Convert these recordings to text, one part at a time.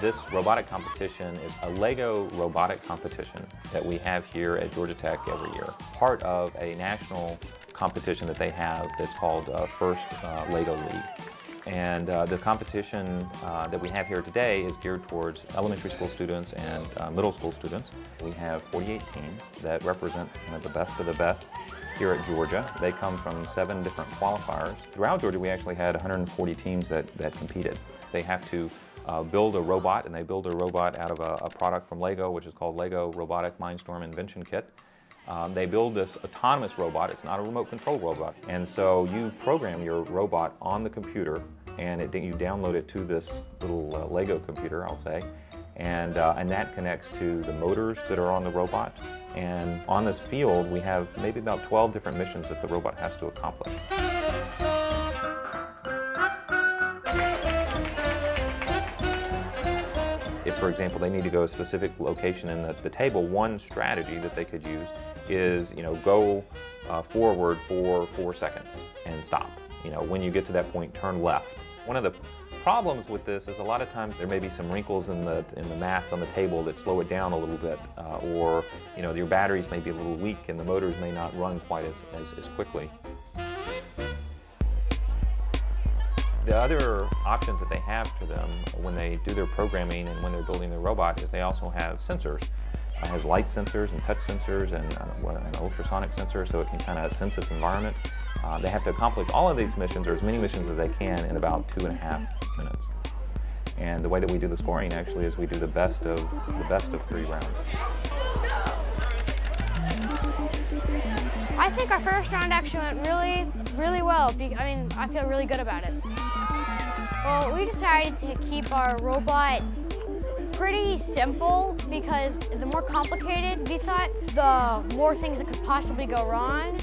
This robotic competition is a Lego robotic competition that we have here at Georgia Tech every year. Part of a national competition that they have that's called First Lego League. And the competition that we have here today is geared towards elementary school students and middle school students. We have 48 teams that represent kind of the best here at Georgia. They come from 7 different qualifiers. Throughout Georgia, we actually had 140 teams that competed. They have to build a robot, and they build a robot out of a product from Lego, which is called Lego Robotic Mindstorm Invention Kit. They build this autonomous robot. It's not a remote control robot. And so you program your robot on the computer, and you download it to this little Lego computer, I'll say, and that connects to the motors that are on the robot. And on this field, we have maybe about 12 different missions that the robot has to accomplish. If, for example, they need to go to a specific location in the table, one strategy that they could use is, go forward for 4 seconds and stop. When you get to that point, turn left. One of the problems with this is a lot of times there may be some wrinkles in the mats on the table that slow it down a little bit, or your batteries may be a little weak and the motors may not run quite as quickly. The other options that they have for them when they do their programming and when they're building their robot is they also have sensors. It has light sensors and touch sensors and an ultrasonic sensor, so it can kind of sense its environment. They have to accomplish all of these missions, or as many missions as they can, in about 2.5 minutes. And the way that we do the scoring actually is we do the best of 3 rounds. I think our first round actually went really well. I feel really good about it. Well, we decided to keep our robot pretty simple because the more complicated we thought, the more things that could possibly go wrong.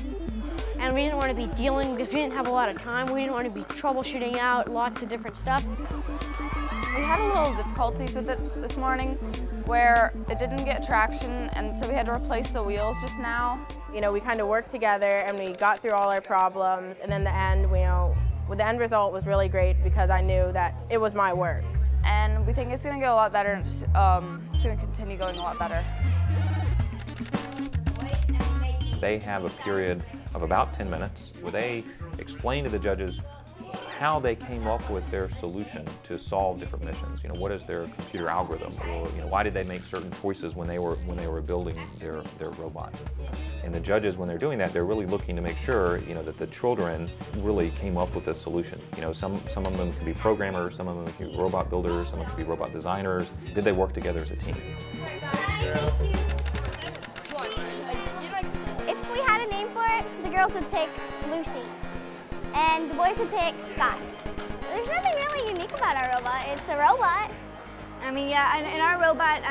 And we didn't want to be dealing, because we didn't have a lot of time, we didn't want to be troubleshooting out lots of different stuff. We had a little difficulties with it this morning where it didn't get traction, and so we had to replace the wheels just now. We kind of worked together and we got through all our problems, and in the end, the end result was really great because I knew that it was my work. And we think it's going to get a lot better, and it's going to continue going a lot better. They have a period of about 10 minutes where they explain to the judges how they came up with their solution to solve different missions. What is their computer algorithm, or why did they make certain choices when they were building their robot? And the judges, when they're doing that, they're really looking to make sure that the children really came up with a solution. Some of them can be programmers, some of them can be robot builders, some of them can be robot designers. Did they work together as a team? If we had a name for it, the girls would pick Lucy, and the boys would pick Scott. There's nothing really unique about our robot. It's a robot. Yeah, and our robot,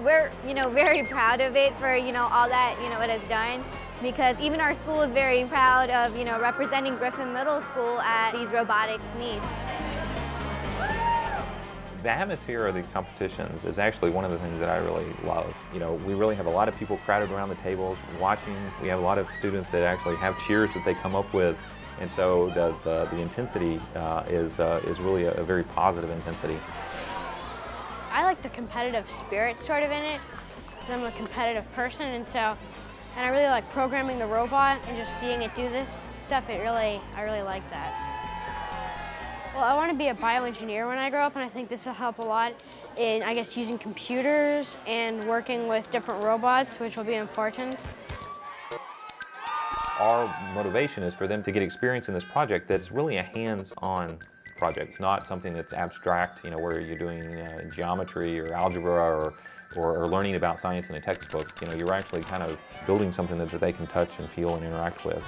we're, very proud of it for, all that, it has done. Because even our school is very proud of, representing Griffin Middle School at these robotics meets. The atmosphere of the competitions is actually one of the things that I really love. We really have a lot of people crowded around the tables watching. We have a lot of students that actually have cheers that they come up with. And so the intensity is really a very positive intensity. I like the competitive spirit sort of in it, because I'm a competitive person, and I really like programming the robot and just seeing it do this stuff. I really like that. Well, I want to be a bioengineer when I grow up, and I think this will help a lot in, using computers and working with different robots, which will be important. Our motivation is for them to get experience in this project that's really a hands-on project. It's not something that's abstract, where you're doing geometry or algebra or learning about science in a textbook. You're actually kind of building something that they can touch and feel and interact with.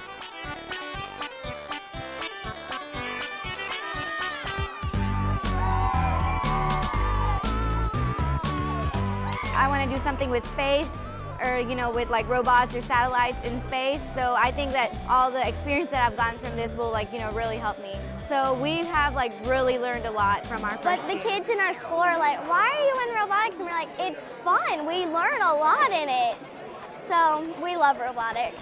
I want to do something with space, or with like robots or satellites in space. So I think that all the experience that I've gotten from this will really help me. So we have really learned a lot from our But the kids in our school are like, why are you in robotics? And we're like, it's fun. We learn a lot in it. So we love robotics.